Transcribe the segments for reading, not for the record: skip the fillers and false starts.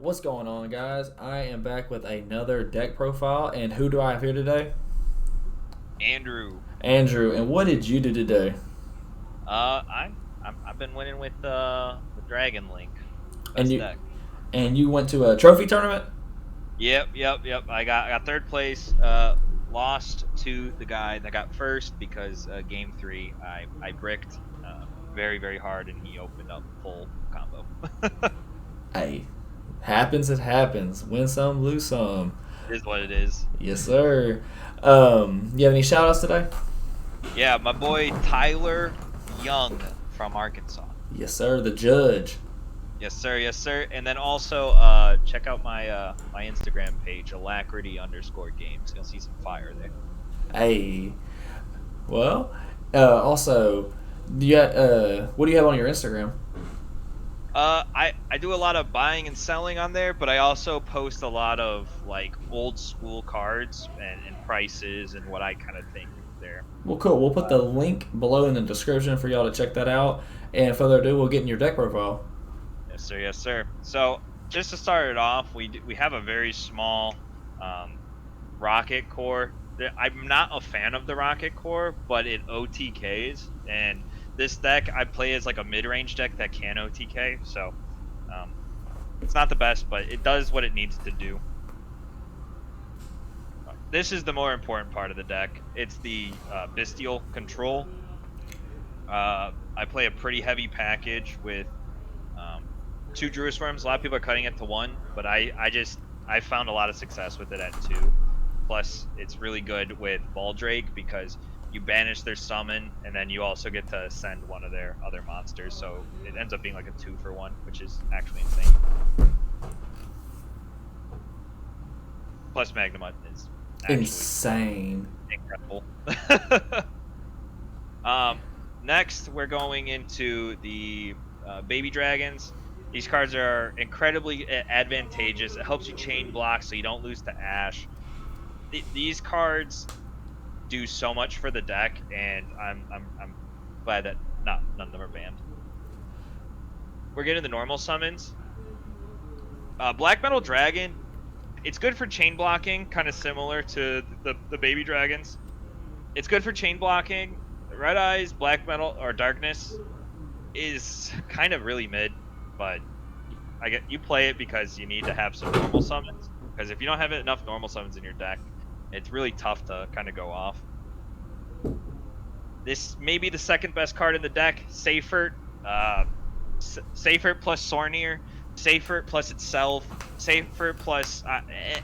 What's going on, guys? I am back with another deck profile, and who do I have here today? Andrew. Andrew. And what did you do today? I've been winning with the Dragon Link, And best you deck. and you went to a trophy tournament? Yep. I got third place. Lost to the guy that got first because game three I bricked very hard and he opened up full combo. Hey, happens. It happens. Win some, lose some. It is what it is. Yes, sir. You have any shout outs today? Yeah, my boy Tyler Young from Arkansas. Yes, sir. The judge. Yes, sir. Yes, sir. And then also, check out my Instagram page, alacrity_games. You'll see some fire there. Hey. Well, also, what do you have on your Instagram? I do a lot of buying and selling on there, but I also post a lot of like old school cards and prices and what I kind of think there. Well, cool. We'll put the link below in the description for y'all to check that out. And further ado, we'll get in your deck profile. Yes, sir. Yes, sir. So just to start it off, we have a very small um, rocket core. I'm not a fan of the rocket core, but it OTKs, and this deck I play as like a mid-range deck that can OTK. So um, it's not the best, but it does what it needs to do. This is the more important part of the deck. It's the Bystial control. I play a pretty heavy package with um, two Druid Swarms. A lot of people are cutting it to one, but I found a lot of success with it at two. Plus, it's really good with Baldrake because you banish their summon, and then you also get to send one of their other monsters. So it ends up being like a 2-for-1, which is actually insane. Plus, Magnemite is actually Insane. incredible. Next, we're going into the baby dragons. These cards are incredibly advantageous. It helps you chain block so you don't lose to Ash. These cards do so much for the deck, and I'm glad that none of them are banned. We're getting the normal summons. Black Metal Dragon. It's good for chain blocking, kind of similar to the baby dragons. It's good for chain blocking. Red Eyes, Black Metal, or Darkness is kind of really mid, but I get you play it because you need to have some normal summons. Because if you don't have enough normal summons in your deck, it's really tough to kind of go off. This may be the second best card in the deck. Seifert, Seifert plus Sornier, Seifert plus itself, Seifert plus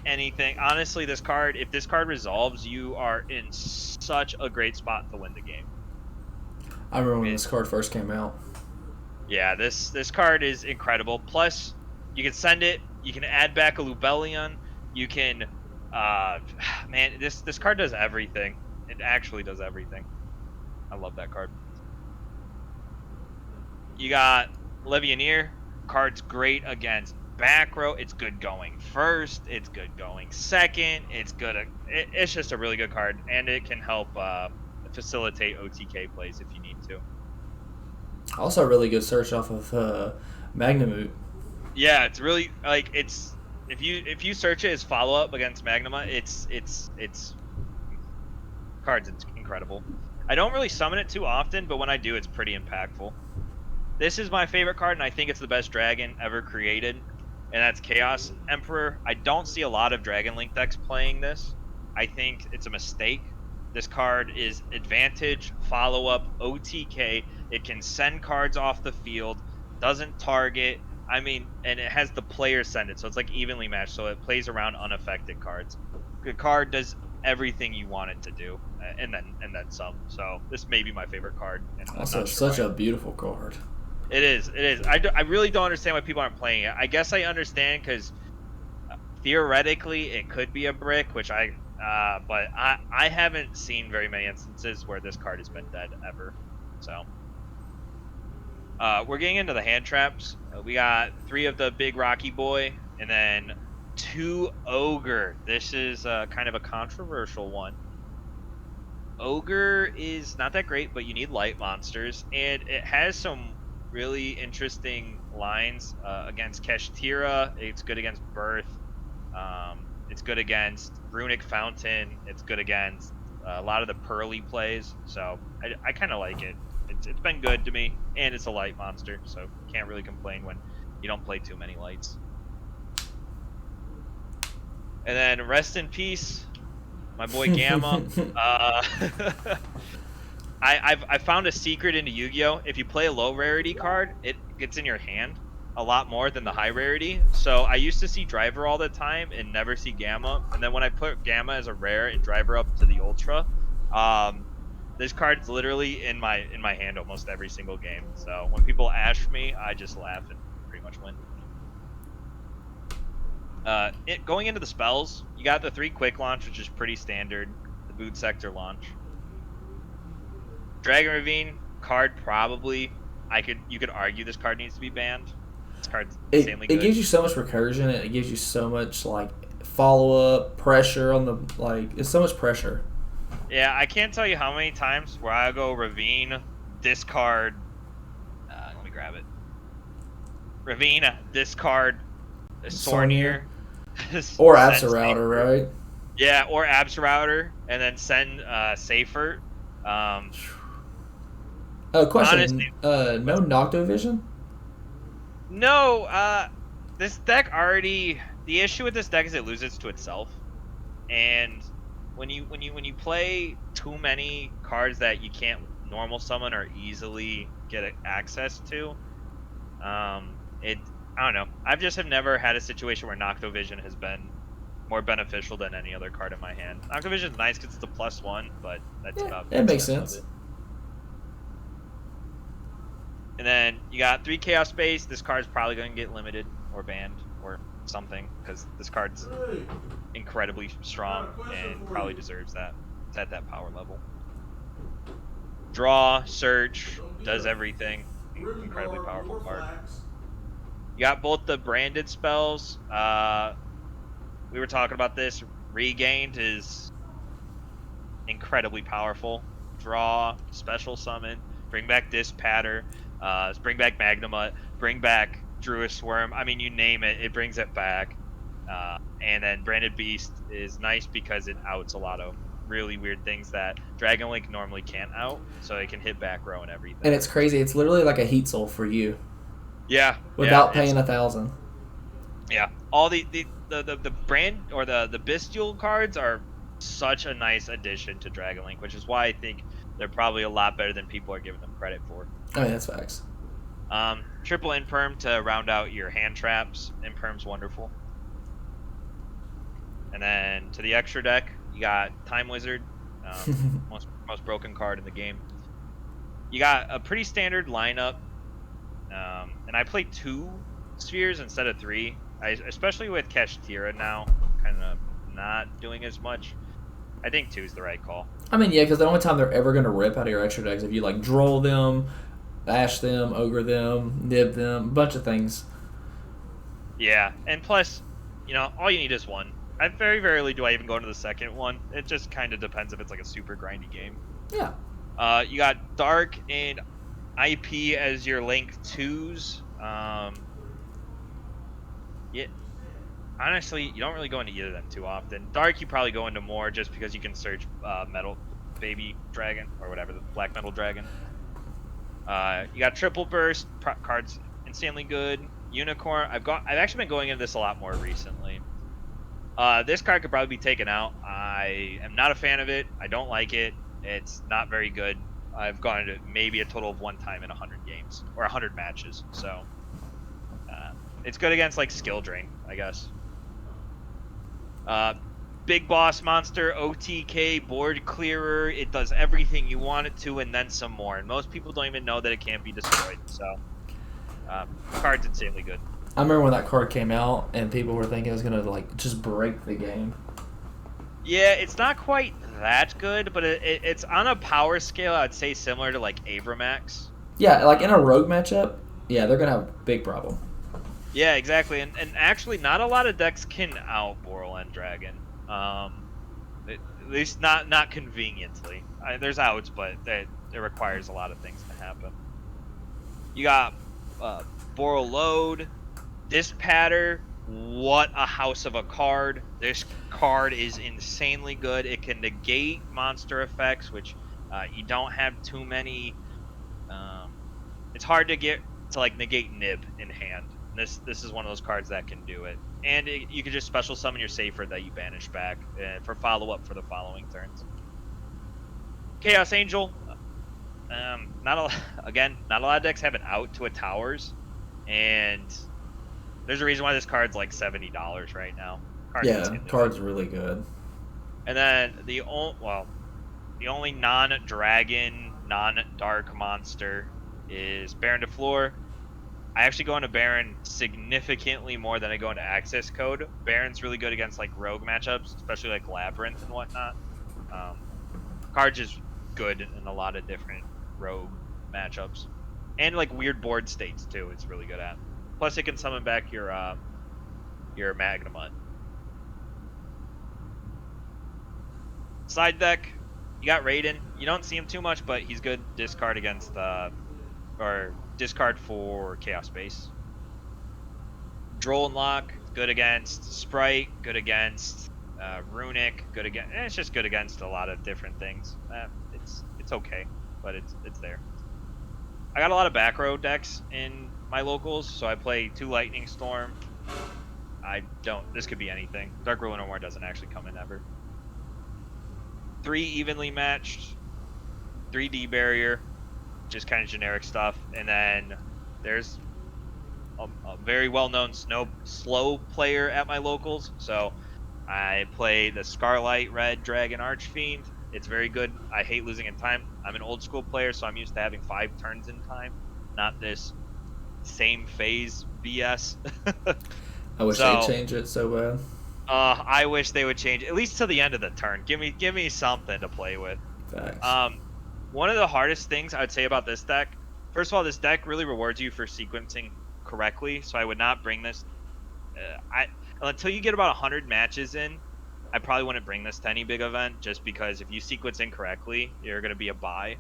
anything. Honestly, this card, if this card resolves, you are in such a great spot to win the game. I remember when this card first came out. Yeah, this card is incredible. Plus, you can send it. You can add back a Lubellion. You can, man, this card does everything. It actually does everything. I love that card. You got Levianeer. Card's great against back row. It's good going first. It's good going second. It's good. It's just a really good card, and it can help facilitate OTK plays if you need to. Also, a really good search off of Magnamute. Yeah, it's really like it's if you search it as follow up against Magnuma, it's cards. It's incredible. I don't really summon it too often, but when I do, it's pretty impactful. This is my favorite card, and I think it's the best dragon ever created, and that's Chaos Emperor. I don't see a lot of Dragon Link decks playing this. I think it's a mistake. This card is advantage, follow up, OTK. It can send cards off the field, doesn't target. I mean, and it has the player send it, so it's like evenly matched, so it plays around unaffected cards. The card does everything you want it to do, and then some. So this may be my favorite card, and I'm Also, not sure such why. a beautiful card. It is. It is. I really don't understand why people aren't playing it. I guess I understand because theoretically it could be a brick, which but I haven't seen very many instances where this card has been dead ever. So we're getting into the hand traps. We got 3 of the big Rocky Boy, and then 2 Ogre. This is kind of a controversial one. Ogre is not that great, but you need light monsters, and it has some really interesting lines against Kerchner. It's good against Birth. It's good against Runic Fountain. It's good against a lot of the Pearly plays. So I kind of like it. It's been good to me, and it's a light monster, so can't really complain when you don't play too many lights. And then rest in peace, my boy Gamma. I found a secret into Yu-Gi-Oh! If you play a low rarity card, it gets in your hand a lot more than the high rarity. So I used to see Driver all the time and never see Gamma. And then when I put Gamma as a rare and Driver up to the Ultra, this card's literally in my hand almost every single game. So when people ash me, I just laugh and pretty much win. Going into the spells, you got the 3 quick launch, which is pretty standard. The boot sector launch. Dragon Ravine card probably. You could argue this card needs to be banned. This card's insanely good. It gives you so much recursion, and it gives you so much like follow up pressure on the It's so much pressure. Yeah, I can't tell you how many times where I go Ravine, discard. Let me grab it. Ravine, discard, Sornier, or Absolouter, right? Yeah, or Absolouter, and then send Safer. Question. Honestly, no Noctovision? No, this deck already. The issue with this deck is it loses to itself, and when you play too many cards that you can't normal summon or easily get access to, I don't know. I just have never had a situation where Noctovision has been more beneficial than any other card in my hand. Noctovision is nice because it's a +1, but that's about it. Makes sense. And then you got 3 Chaos Space. This card's probably going to get limited or banned or something because this card's incredibly strong and probably deserves that. It's at that power level. Draw, search, does everything. Incredibly powerful card. You got both the branded spells. We were talking about this. Regained is incredibly powerful. Draw, special summon, bring back Dispatter. Bring back Magnamut, bring back Druid Swarm. I mean, you name it, it brings it back. And then Branded Beast is nice because it outs a lot of really weird things that Dragon Link normally can't out, so it can hit back row and everything. And it's crazy. It's literally like a heat soul for you. Yeah. Without paying 1,000. Yeah. All the brand or the Bystial cards are such a nice addition to Dragon Link, which is why I think they're probably a lot better than people are giving them credit for. I mean, that's facts. Triple Imperm to round out your hand traps. Imperm's wonderful. And then to the extra deck, you got Time Wizard, most broken card in the game. You got a pretty standard lineup, and I played 2 spheres instead of 3. Especially with Kerchner now, kind of not doing as much. I think 2 is the right call. I mean, yeah, because the only time they're ever going to rip out of your extra decks if you like droll them, bash them, ogre them, nib them, a bunch of things. Yeah, and plus, all you need is 1. I very rarely do I even go into the second one. It just kind of depends if it's like a super grindy game. Yeah. You got Dark and IP as your Link 2s. Yeah. Honestly, you don't really go into either of them too often. Dark, you probably go into more just because you can search Metal Baby Dragon or whatever, the Black Metal Dragon. You got Triple Burst cards, insanely good. Unicorn, I've actually been going into this a lot more recently. This card could probably be taken out. I am not a fan of it. I don't like it. It's not very good. I've gone into maybe a total of 1 time in 100 games or 100 matches. So it's good against like skill drain, I guess. Big boss monster, OTK, board clearer. It does everything you want it to and then some more. And most people don't even know that it can't be destroyed. So, card's insanely good. I remember when that card came out and people were thinking it was going to like just break the game. Yeah, it's not quite that good, but it's on a power scale, I'd say similar to like Avramax. Yeah, like in a rogue matchup, yeah, they're going to have a big problem. Yeah, exactly. And actually, not a lot of decks can out Boral and Dragon. At least not conveniently. There's outs, but it requires a lot of things to happen. You got Borreload, this patter, what a house of a card. This card is insanely good. It can negate monster effects, which you don't have too many. It's hard to get to like negate Nib in hand. This is one of those cards that can do it. And you can just special summon your Safer that you banish back for follow-up for the following turns. Chaos Angel. Not a lot of decks have an out to a Towers, and there's a reason why this card's like $70 right now. Card's really good. And then the only non-dragon, non-dark monster is Baron de Fleur. I actually go into Baron significantly more than I go into Access Code. Baron's really good against like rogue matchups, especially like Labyrinth and whatnot. Card's just good in a lot of different rogue matchups, and like weird board states too. It's really good at. Plus, it can summon back your Magnemite. Side deck, you got Raiden. You don't see him too much, but he's good discard against or discard for Chaos Base. Droll and Lock, good against Sprite, good against Runic, good against. It's just good against a lot of different things. It's okay, but it's there. I got a lot of back row decks in my locals, so I play 2 Lightning Storm. This could be anything. Dark Ruler No More doesn't actually come in ever. 3 Evenly Matched, 3 D Barrier, just kind of generic stuff. And then there's a very well-known slow player at my locals, so I play the Scarlight Red Dragon Archfiend. It's very good. I hate losing in time. I'm an old school player, so I'm used to having 5 turns in time, not this same phase BS. I wish they'd change it so bad. I wish they would change at least to the end of the turn. Give me something to play with. Facts. One of the hardest things I would say about this deck, first of all, this deck really rewards you for sequencing correctly, so I would not bring this. Until you get about 100 matches in, I probably wouldn't bring this to any big event, just because if you sequence incorrectly, you're going to be a buy.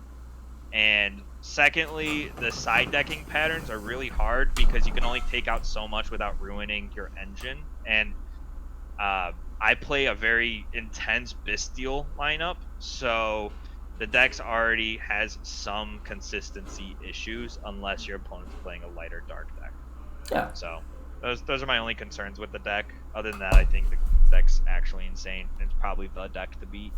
And secondly, the side decking patterns are really hard because you can only take out so much without ruining your engine. And I play a very intense Bystial lineup, so the deck's already has some consistency issues unless your opponent's playing a lighter dark deck. Yeah. So those are my only concerns with the deck. Other than that, I think the deck's actually insane. It's probably the deck to beat.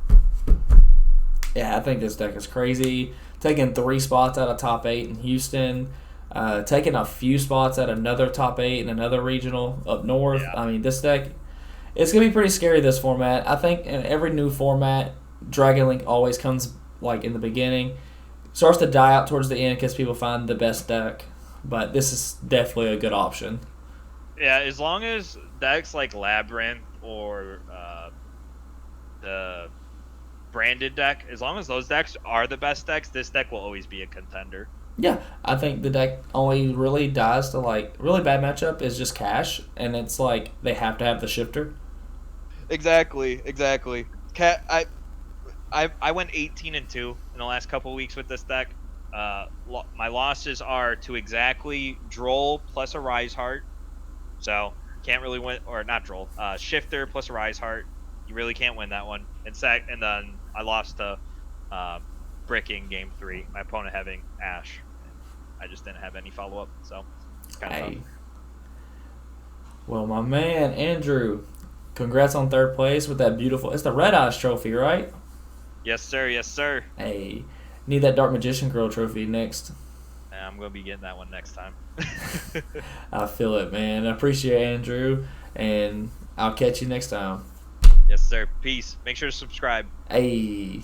Yeah, I think this deck is crazy. Taking 3 spots out of top 8 in Houston, taking a few spots at another top 8 in another regional up north. Yeah. I mean, this deck, it's going to be pretty scary, this format. I think in every new format, Dragon Link always comes like in the beginning. Starts to die out towards the end because people find the best deck. But this is definitely a good option. Yeah, as long as decks like Labyrinth or the branded deck, as long as those decks are the best decks, this deck will always be a contender. Yeah, I think the deck only really dies to like really bad matchup is just Cash, and it's like they have to have the shifter. Exactly. I went 18-2 in the last couple of weeks with this deck. My losses are to exactly Droll plus a Rise Heart. So can't really win, or not Droll. Shifter plus a Rise Heart. You really can't win that one. And then I lost to Bricking game 3. My opponent having Ash. I just didn't have any follow up, so it's kind of tough. Well, my man Andrew, congrats on 3rd place with that beautiful. It's the Red Eyes trophy, right? Yes, sir. Yes, sir. Hey, need that Dark Magician Girl trophy next. I'm gonna be getting that one next time. I feel it, man. I appreciate it, Andrew, and I'll catch you next time. Yes, sir. Peace. Make sure to subscribe. Hey.